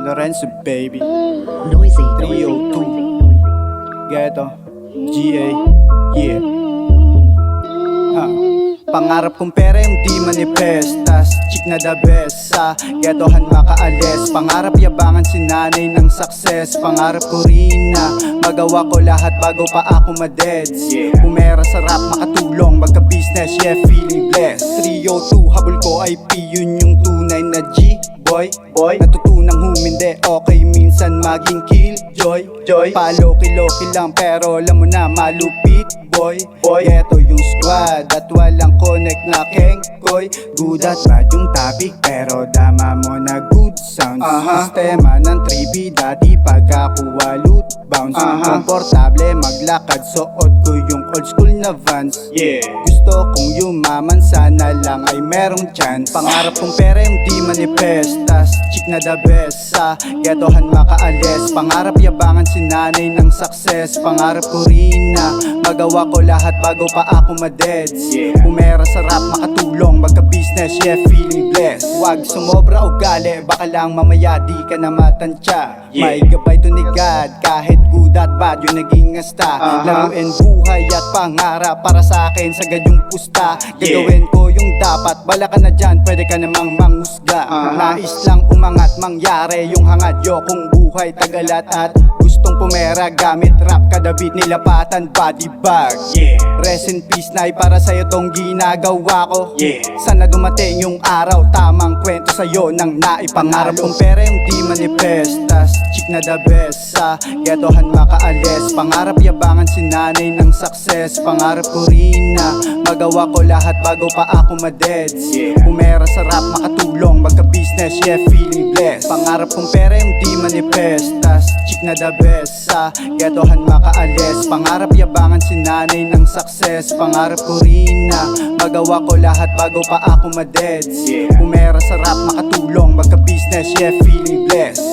Lorenzo baby, Noisy. 302 Ghetto GA, yeah. Pangarap kong pera yung di manifest, tas chick na the best. Sa ghettohan makaalis, pangarap yabangan si nanay ng success. Pangarap ko rin na magawa ko lahat bago pa ako madeds. Pumera sa rap, makatulong, magka-business, yeah, feeling blessed. 302, habol ko IP, yun yung tunay na G-boy. Natutunang humindi, okay minsan maging killjoy. Paloki-loki lang pero alam mo na malupit, boy. Ghetto yung squad at walang connect na kengkoy. Good at bad yung topic pero dama mo na good sound. Sistema ng 3B dati pagkakuha loot bounce. Komportable maglakad, suot ko yung old school na Vans. Gusto kong yumaman, sana lang ay merong chance. Pangarap kong pera yung di manifest, tas chick na the best. Sa ghettohan makaalis, pangarap yabangan si nanay ng success. Pangarap ko rin na magawa ko lahat bago pa ako madeds. Pumera sa rap, makatulong, magka-business, yeah, feeling blessed. Wag sumobra o gali, baka lang mamaya di ka na matansya. May gabay to ni God, kahit good at bad yung naging asta. Laruin buhay at pangarap para sa akin, sagad yung pusta. Gagawin ko yung dapat, bala ka na dyan, pwede ka namang manghusga. Nais lang umangat, mangyari yung hangad yo kung buhay tagalat at gustong pumera gamit rap, kada beat nilapatan body bag. Rest in peace nay, para sa'yo tong ginagawa ko. Sana dumating yung araw, tamang kwento sa'yo nang naipangarap kong pera yung di manifest, tas chick na the best. Sa ghettohan makaalis, pangarap yabangan si nanay ng success. Pangarap ko rin na magawa ko lahat bago pa ako madeds. Pumera sa rap, makatulong, magka-business, yeah, feeling blessed. Pangarap kong pera yung di manifest, tas chick na the best. Sa ghettohan makaalis, pangarap yabangan si nanay ng success. Pangarap ko rin na magawa ko lahat bago pa ako madeds. Pumera sa rap, makatulong, magka-business, yeah, feeling blessed.